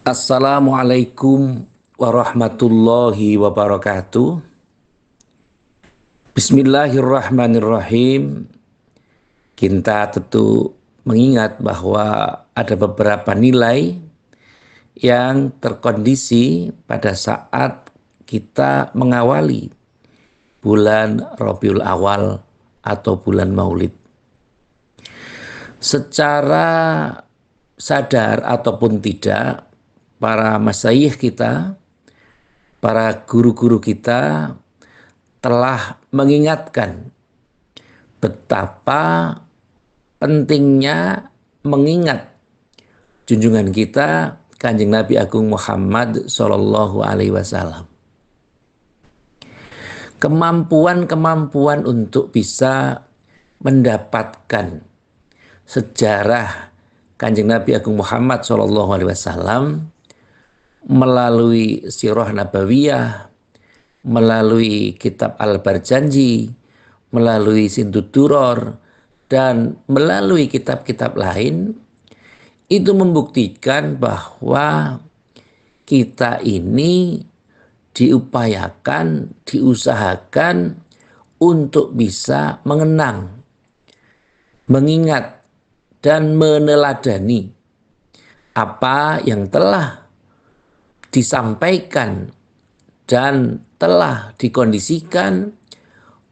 Assalamualaikum warahmatullahi wabarakatuh. Bismillahirrahmanirrahim. Kita tentu mengingat bahwa ada beberapa nilai yang terkondisi pada saat kita mengawali bulan Rabiul Awal atau bulan Maulid. Secara sadar ataupun tidak, para masyayikh kita, para guru-guru kita telah mengingatkan betapa pentingnya mengingat junjungan kita Kanjeng Nabi Agung Muhammad Sallallahu Alaihi Wasallam. Kemampuan-kemampuan untuk bisa mendapatkan sejarah Kanjeng Nabi Agung Muhammad Sallallahu Alaihi Wasallam melalui sirah nabawiyah, melalui kitab Al-Barjanji, melalui Sintu Duror, dan melalui kitab-kitab lain, itu membuktikan bahwa kita ini diupayakan, diusahakan untuk bisa mengenang, mengingat, dan meneladani apa yang telah disampaikan dan telah dikondisikan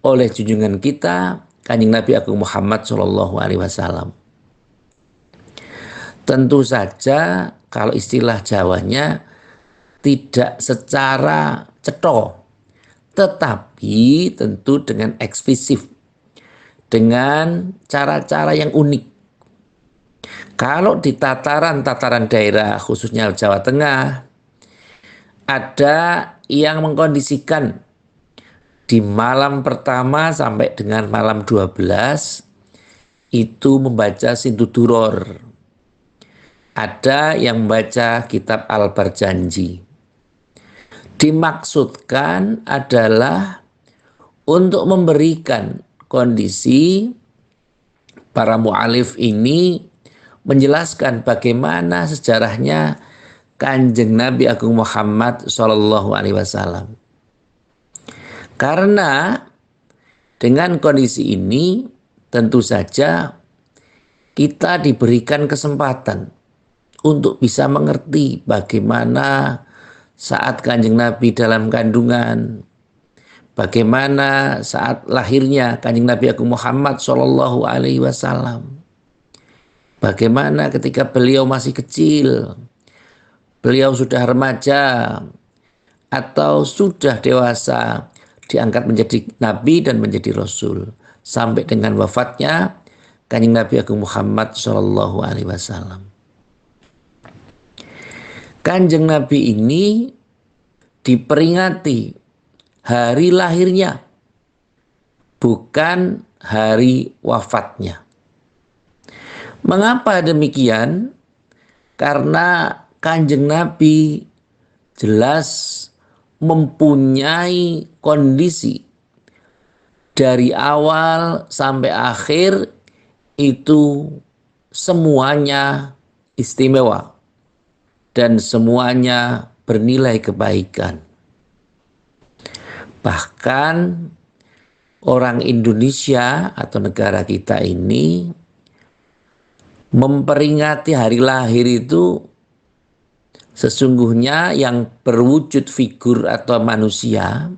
oleh junjungan kita Kanjeng Nabi Agung Muhammad Shallallahu Alaihi Wasallam. Tentu saja kalau istilah Jawanya tidak secara cetha, tetapi tentu dengan eksplisit, dengan cara-cara yang unik. Kalau di tataran daerah khususnya Jawa Tengah, ada yang mengkondisikan di malam pertama sampai dengan malam 12 itu membaca Sintu Duror. Ada yang membaca kitab Al-Barjanji. Dimaksudkan adalah untuk memberikan kondisi para mu'alif ini menjelaskan bagaimana sejarahnya Kanjeng Nabi Agung Muhammad Sallallahu Alaihi Wasallam. Karena dengan kondisi ini tentu saja kita diberikan kesempatan untuk bisa mengerti bagaimana saat Kanjeng Nabi dalam kandungan, bagaimana saat lahirnya Kanjeng Nabi Agung Muhammad Sallallahu Alaihi Wasallam, bagaimana ketika beliau masih kecil, beliau sudah remaja atau sudah dewasa, diangkat menjadi nabi dan menjadi rasul sampai dengan wafatnya Kanjeng Nabi Agung Muhammad Shallallahu Alaihi Wasallam. Kanjeng Nabi ini diperingati hari lahirnya, bukan hari wafatnya. Mengapa demikian? Karena Kanjeng Nabi jelas mempunyai kondisi dari awal sampai akhir itu semuanya istimewa dan semuanya bernilai kebaikan. Bahkan orang Indonesia atau negara kita ini memperingati hari lahir itu sesungguhnya yang berwujud figur atau manusia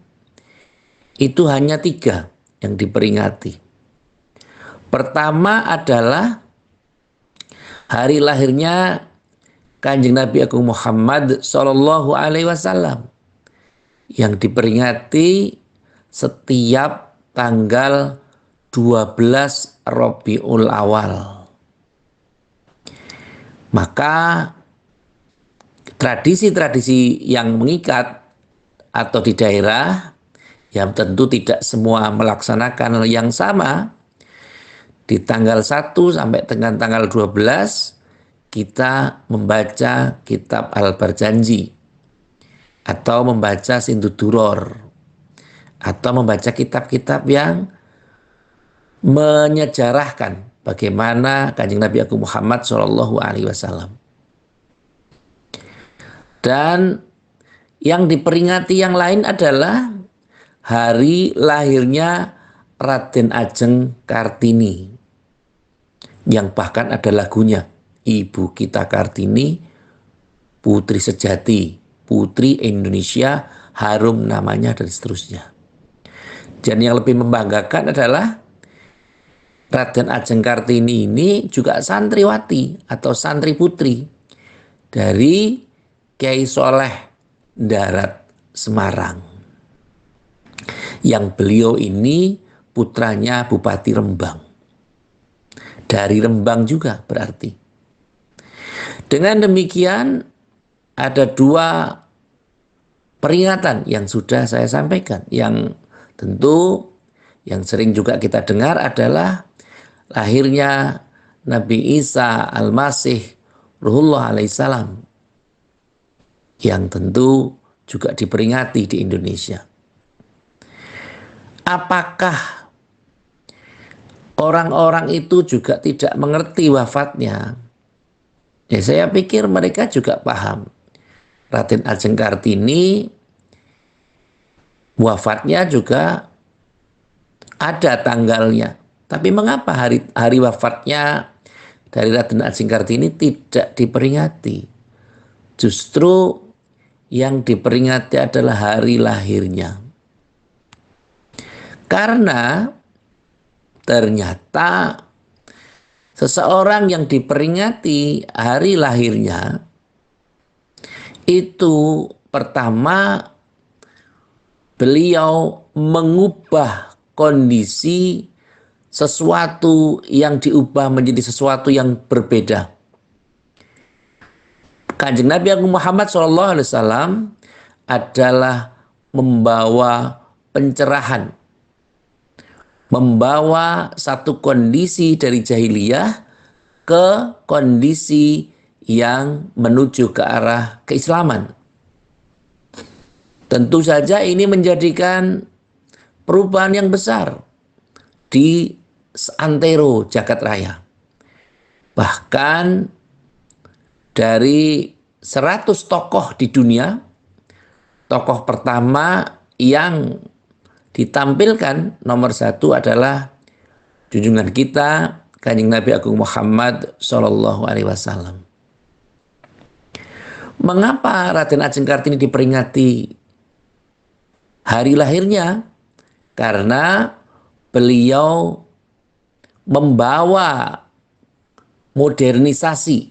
itu hanya 3 yang diperingati. Pertama adalah hari lahirnya Kanjeng Nabi Agung Muhammad Sallallahu Alaihi Wasallam yang diperingati setiap tanggal 12 Rabiul Awal. Maka tradisi-tradisi yang mengikat atau di daerah yang tentu tidak semua melaksanakan yang sama, di tanggal 1 sampai dengan tanggal 12 kita membaca kitab Al-Barjanji atau membaca Sintu Duror atau membaca kitab-kitab yang menyejarahkan bagaimana Kanjeng Nabi Agung Muhammad Shallallahu Alaihi Wasallam. Dan yang diperingati yang lain adalah hari lahirnya Raden Ajeng Kartini, yang bahkan ada lagunya, Ibu Kita Kartini, Putri Sejati, Putri Indonesia, harum namanya, dan seterusnya. Dan yang lebih membanggakan adalah Raden Ajeng Kartini ini juga santriwati atau santri putri dari Kiai Soleh Darat Semarang, yang beliau ini putranya Bupati Rembang, dari Rembang juga berarti. Dengan demikian ada dua peringatan yang sudah saya sampaikan, yang tentu yang sering juga kita dengar adalah lahirnya Nabi Isa Al-Masih Ruhullah alaihissalam, yang tentu juga diperingati di Indonesia. Apakah orang-orang itu juga tidak mengerti wafatnya? Ya, saya pikir mereka juga paham. Raden Ajeng Kartini wafatnya juga ada tanggalnya. Tapi mengapa hari wafatnya dari Raden Ajeng Kartini tidak diperingati? Justru yang diperingati adalah hari lahirnya. Karena ternyata seseorang yang diperingati hari lahirnya itu pertama beliau mengubah kondisi sesuatu yang diubah menjadi sesuatu yang berbeda. Kanjeng Nabi Agung Muhammad SAW adalah membawa pencerahan, membawa satu kondisi dari jahiliyah ke kondisi yang menuju ke arah keislaman. Tentu saja ini menjadikan perubahan yang besar di seantero jagat raya. Bahkan dari 100 tokoh di dunia, tokoh pertama yang ditampilkan nomor 1 adalah junjungan kita Kanjeng Nabi Agung Muhammad SAW. Mengapa Raden Ajeng Kartini diperingati hari lahirnya? Karena beliau membawa modernisasi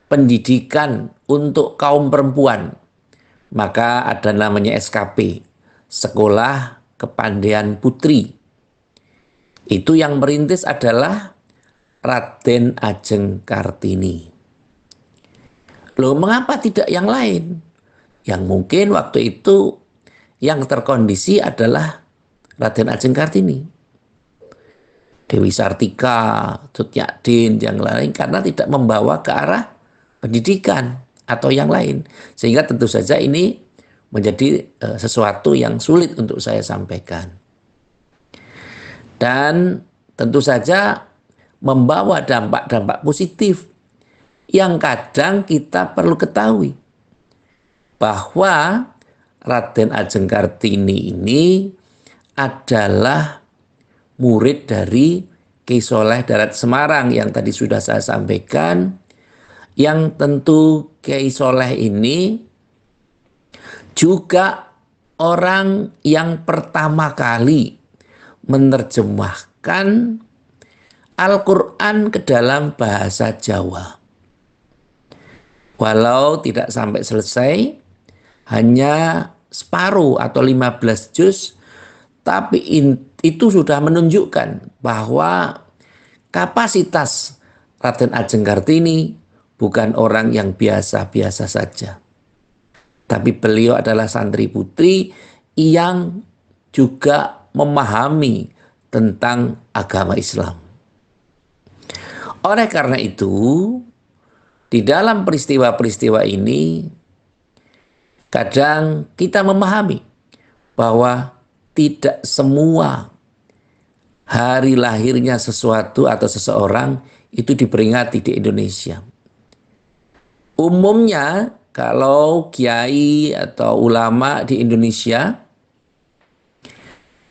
pendidikan untuk kaum perempuan. Maka ada namanya SKP, Sekolah Kepandaian Putri. Itu yang merintis adalah Raden Ajeng Kartini. Loh, mengapa tidak yang lain? Yang mungkin waktu itu yang terkondisi adalah Raden Ajeng Kartini, Dewi Sartika, Tut-Nyak-Din, yang lain, karena tidak membawa ke arah pendidikan atau yang lain. Sehingga tentu saja ini menjadi sesuatu yang sulit untuk saya sampaikan. Dan tentu saja membawa dampak-dampak positif yang kadang kita perlu ketahui. Bahwa Raden Ajeng Kartini ini adalah murid dari Kiai Soleh Darat Semarang yang tadi sudah saya sampaikan, yang tentu Kiai Soleh ini juga orang yang pertama kali menerjemahkan Al-Quran ke dalam bahasa Jawa. Walau tidak sampai selesai, hanya separuh atau 15 juz, tapi itu sudah menunjukkan bahwa kapasitas Raden Ajeng Kartini bukan orang yang biasa-biasa saja. Tapi beliau adalah santri putri yang juga memahami tentang agama Islam. Oleh karena itu, di dalam peristiwa-peristiwa ini, kadang kita memahami bahwa tidak semua hari lahirnya sesuatu atau seseorang itu diperingati di Indonesia. Umumnya kalau kiai atau ulama di Indonesia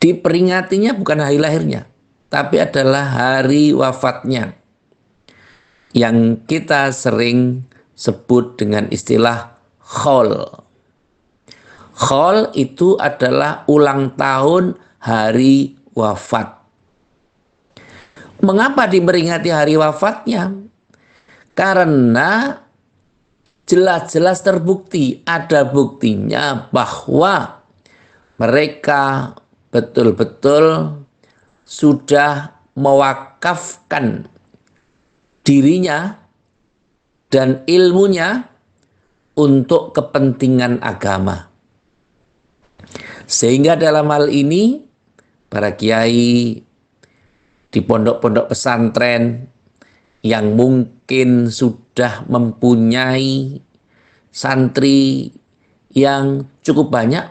diperingatinya bukan hari lahirnya, tapi adalah hari wafatnya, yang kita sering sebut dengan istilah Khol. Khol itu adalah ulang tahun hari wafat. Mengapa diperingati hari wafatnya? Karena jelas-jelas terbukti, ada buktinya bahwa mereka betul-betul sudah mewakafkan dirinya dan ilmunya untuk kepentingan agama. Sehingga dalam hal ini para kiai di pondok-pondok pesantren yang mungkin sudah mempunyai santri yang cukup banyak,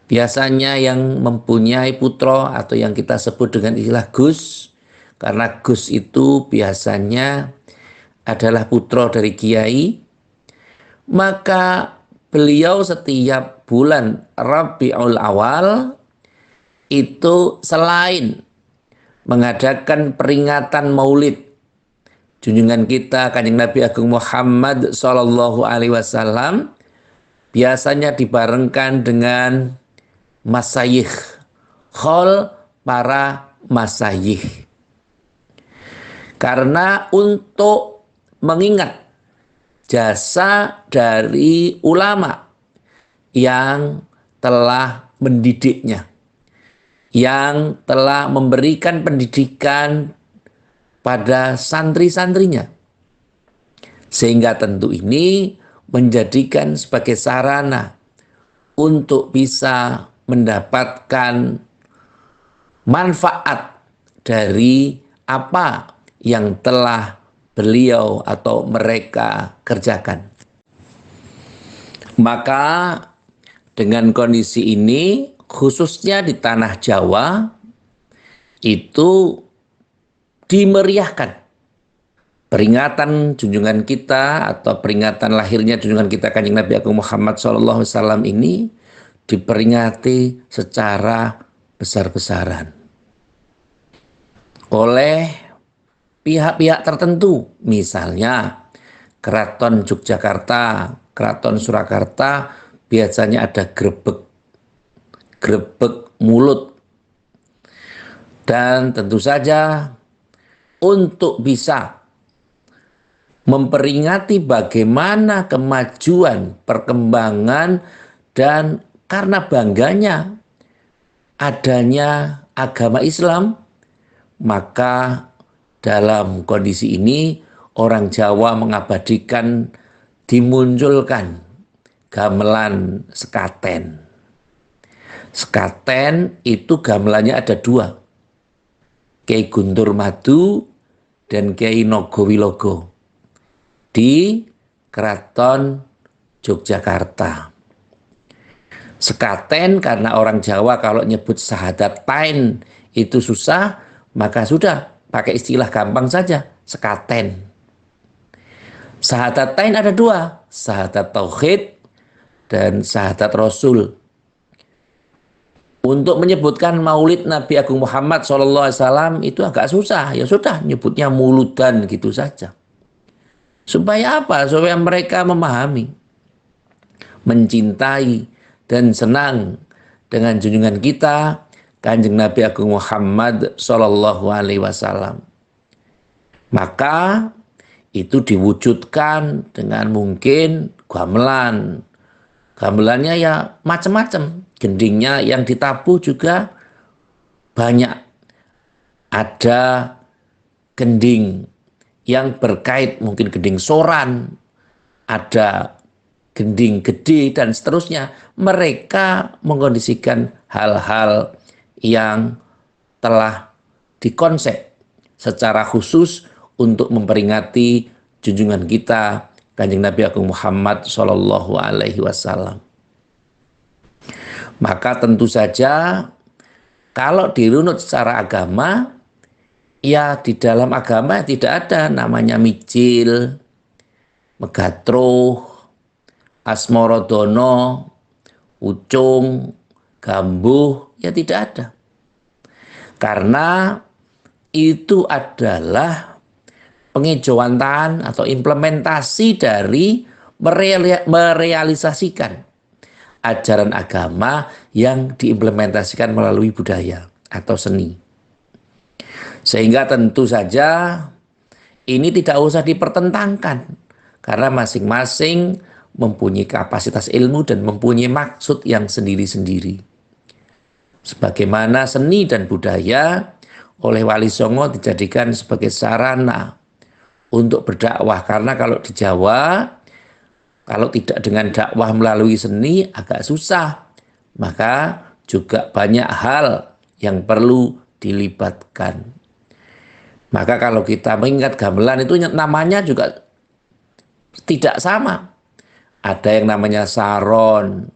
biasanya yang mempunyai putra atau yang kita sebut dengan istilah Gus, karena Gus itu biasanya adalah putra dari kiai, maka beliau setiap bulan Rabiul Awal itu selain mengadakan peringatan Maulid junjungan kita Kanjeng Nabi Agung Muhammad Sallallahu Alaihi Wasallam, biasanya dibarengkan dengan masayikh, khol para masayikh. Karena untuk mengingat jasa dari ulama yang telah mendidiknya, yang telah memberikan pendidikan pada santri-santrinya. Sehingga tentu ini menjadikan sebagai sarana untuk bisa mendapatkan manfaat dari apa yang telah beliau atau mereka kerjakan. Maka dengan kondisi ini, khususnya di tanah Jawa, itu dimeriahkan peringatan junjungan kita atau peringatan lahirnya junjungan kita Kanjeng Nabi Agung Muhammad SAW ini diperingati secara besar-besaran oleh pihak-pihak tertentu, misalnya Keraton Yogyakarta, Keraton Surakarta, biasanya ada grebek mulut. Dan tentu saja untuk bisa memperingati bagaimana kemajuan, perkembangan, dan karena bangganya adanya agama Islam, maka dalam kondisi ini orang Jawa mengabadikan, dimunculkan gamelan sekaten. Sekaten itu gamelannya ada dua, Kiai Guntur Madu dan Kiai Nogowilogo di Keraton Yogyakarta. Sekaten karena orang Jawa kalau nyebut Syahadatain itu susah, maka sudah pakai istilah gampang saja, sekaten. Syahadatain ada dua, syahadat tauhid dan syahadat Rasul. Untuk menyebutkan maulid Nabi Agung Muhammad SAW itu agak susah. Ya sudah, nyebutnya muludan gitu saja. Supaya apa? Supaya mereka memahami, mencintai, dan senang dengan junjungan kita, Kanjeng Nabi Agung Muhammad SAW. Maka itu diwujudkan dengan mungkin gamelan. Gamelannya ya macam-macam. Gendingnya yang ditabuh juga banyak. Ada gending yang berkait mungkin gending soran, ada gending gede dan seterusnya. Mereka mengkondisikan hal-hal yang telah dikonsep secara khusus untuk memperingati junjungan kita Kanjeng Nabi Agung Muhammad Sallallahu Alaihi Wasallam. Maka tentu saja kalau dirunut secara agama, ya di dalam agama tidak ada namanya mijil, megatruh, Asmorodono, Ucung, Gambuh, ya tidak ada. Karena itu adalah pengejauhan tangan atau implementasi dari merealisasikan ajaran agama yang diimplementasikan melalui budaya atau seni. Sehingga tentu saja ini tidak usah dipertentangkan karena masing-masing mempunyai kapasitas ilmu dan mempunyai maksud yang sendiri-sendiri. Sebagaimana seni dan budaya oleh Wali Songo dijadikan sebagai sarana untuk berdakwah, karena kalau di Jawa kalau tidak dengan dakwah melalui seni agak susah, maka juga banyak hal yang perlu dilibatkan. Maka kalau kita mengingat gamelan itu namanya juga tidak sama. Ada yang namanya saron,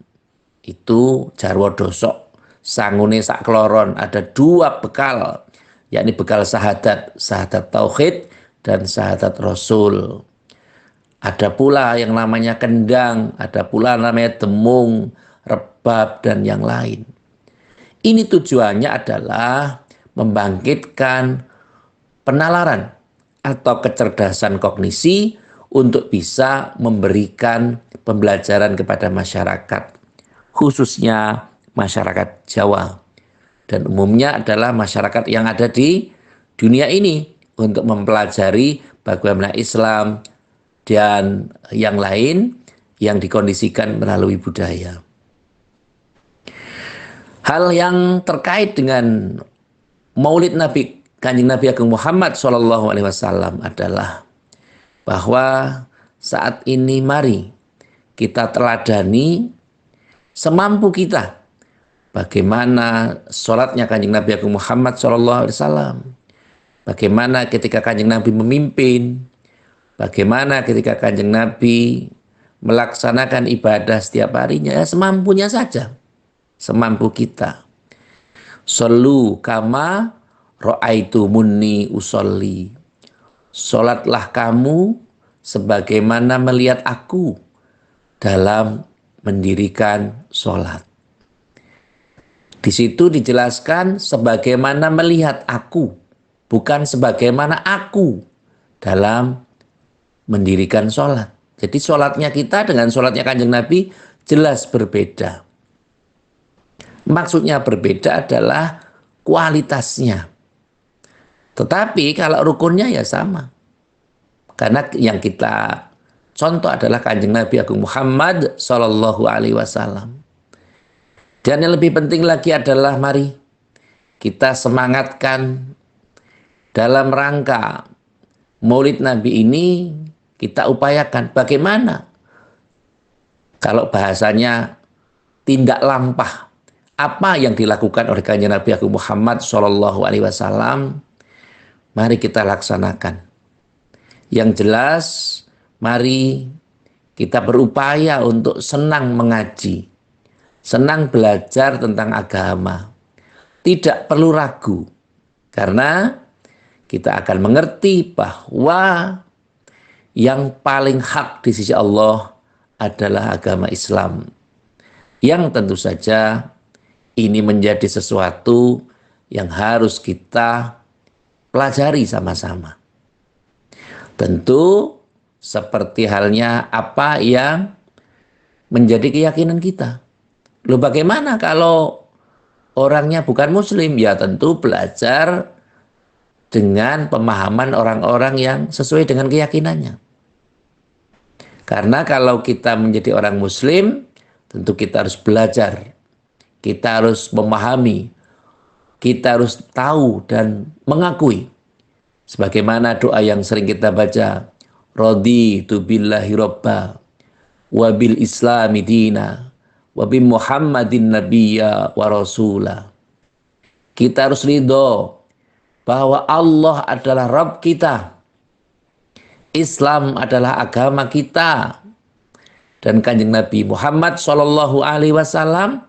itu jarwo dosok, sangune sakloron. Ada 2 bekal, yakni bekal syahadat, syahadat tauhid dan syahadat rasul. Ada pula yang namanya kendang, ada pula namanya demung, rebab, dan yang lain. Ini tujuannya adalah membangkitkan penalaran atau kecerdasan kognisi untuk bisa memberikan pembelajaran kepada masyarakat, khususnya masyarakat Jawa. Dan umumnya adalah masyarakat yang ada di dunia ini untuk mempelajari bagaimana Islam dan yang lain yang dikondisikan melalui budaya. Hal yang terkait dengan Maulid Nabi Kanjeng Nabi Agung Muhammad SAW adalah bahwa saat ini mari kita teladani semampu kita bagaimana sholatnya Kanjeng Nabi Agung Muhammad SAW, bagaimana ketika Kanjeng Nabi memimpin, bagaimana ketika Kanjeng Nabi melaksanakan ibadah setiap harinya, ya semampunya saja, semampu kita. Sallu kama ra'aitumuni usolli. Sholatlah kamu sebagaimana melihat aku dalam mendirikan sholat. Di situ dijelaskan sebagaimana melihat aku, bukan sebagaimana aku dalam mendirikan sholat. Jadi sholatnya kita dengan sholatnya Kanjeng Nabi jelas berbeda. Maksudnya berbeda adalah kualitasnya. Tetapi kalau rukunnya ya sama. Karena yang kita contoh adalah Kanjeng Nabi Agung Muhammad SAW. Dan yang lebih penting lagi adalah mari kita semangatkan dalam rangka Maulid Nabi ini, kita upayakan bagaimana kalau bahasanya tindak lampah apa yang dilakukan oleh Kanjeng Nabi Agung Muhammad SAW, mari kita laksanakan. Yang jelas, mari kita berupaya untuk senang mengaji, senang belajar tentang agama. Tidak perlu ragu, karena kita akan mengerti bahwa yang paling hak di sisi Allah adalah agama Islam. Yang tentu saja ini menjadi sesuatu yang harus kita pelajari sama-sama. Tentu seperti halnya apa yang menjadi keyakinan kita. Loh, bagaimana kalau orangnya bukan muslim? Ya tentu belajar dengan pemahaman orang-orang yang sesuai dengan keyakinannya. Karena kalau kita menjadi orang muslim, tentu kita harus belajar. Kita harus memahami, kita harus tahu dan mengakui. Sebagaimana doa yang sering kita baca, raditu billahi robba, wabil islami dina, wabil muhammadin nabiyya wa rasulah. Kita harus ridho bahwa Allah adalah Rabb kita, Islam adalah agama kita, dan Kanjeng Nabi Muhammad SAW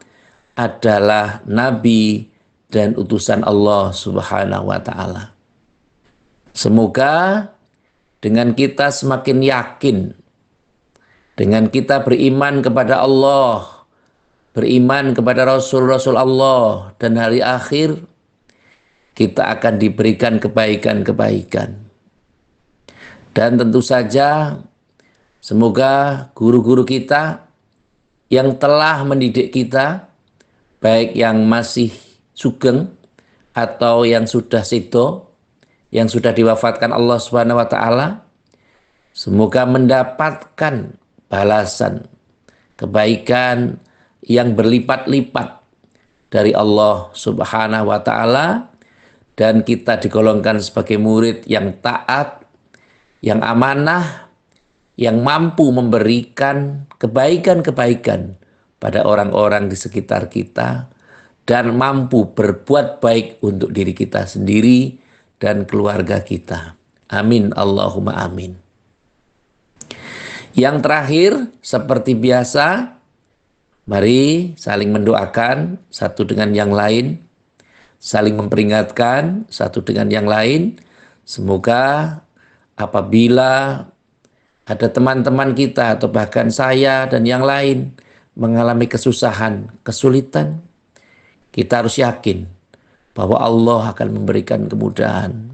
adalah Nabi dan utusan Allah Subhanahu wa Ta'ala. Semoga dengan kita semakin yakin Dengan kita beriman kepada Allah, beriman kepada Rasul-Rasul Allah dan hari akhir, kita akan diberikan kebaikan-kebaikan. Dan tentu saja semoga guru-guru kita yang telah mendidik kita, baik yang masih sugeng atau yang sudah sedo, yang sudah diwafatkan Allah Subhanahu wa taala, semoga mendapatkan balasan kebaikan yang berlipat-lipat dari Allah Subhanahu wa taala, dan kita digolongkan sebagai murid yang taat, yang amanah, yang mampu memberikan kebaikan-kebaikan pada orang-orang di sekitar kita, dan mampu berbuat baik untuk diri kita sendiri dan keluarga kita. Amin Allahumma amin. Yang terakhir, seperti biasa, mari saling mendoakan satu dengan yang lain, saling memperingatkan satu dengan yang lain. Semoga apabila ada teman-teman kita atau bahkan saya dan yang lain mengalami kesusahan, kesulitan, kita harus yakin bahwa Allah akan memberikan kemudahan.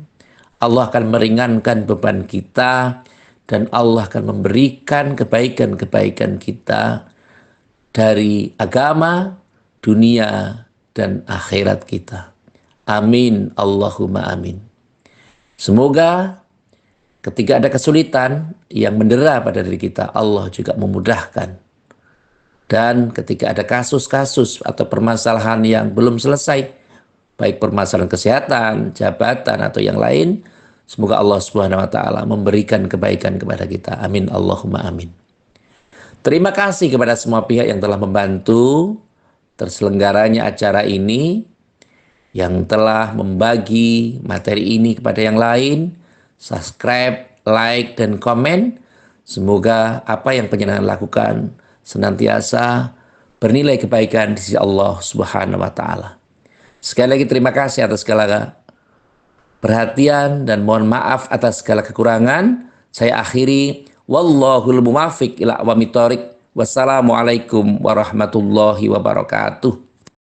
Allah akan meringankan beban kita, dan Allah akan memberikan kebaikan-kebaikan kita dari agama, dunia, dan akhirat kita. Amin Allahumma amin. Semoga ketika ada kesulitan yang mendera pada diri kita, Allah juga memudahkan. Dan ketika ada kasus-kasus atau permasalahan yang belum selesai, baik permasalahan kesehatan, jabatan, atau yang lain, semoga Allah Subhanahu wa taala memberikan kebaikan kepada kita. Amin Allahumma amin. Terima kasih kepada semua pihak yang telah membantu terselenggaranya acara ini, yang telah membagi materi ini kepada yang lain. Subscribe, like, dan komen. Semoga apa yang penjenengan lakukan senantiasa bernilai kebaikan di sisi Allah Subhanahu wa taala. Sekali lagi terima kasih atas segala perhatian dan mohon maaf atas segala kekurangan. Saya akhiri, wallahul muwaffiq ila aqwamit thoriq. Wassalamualaikum warahmatullahi wabarakatuh.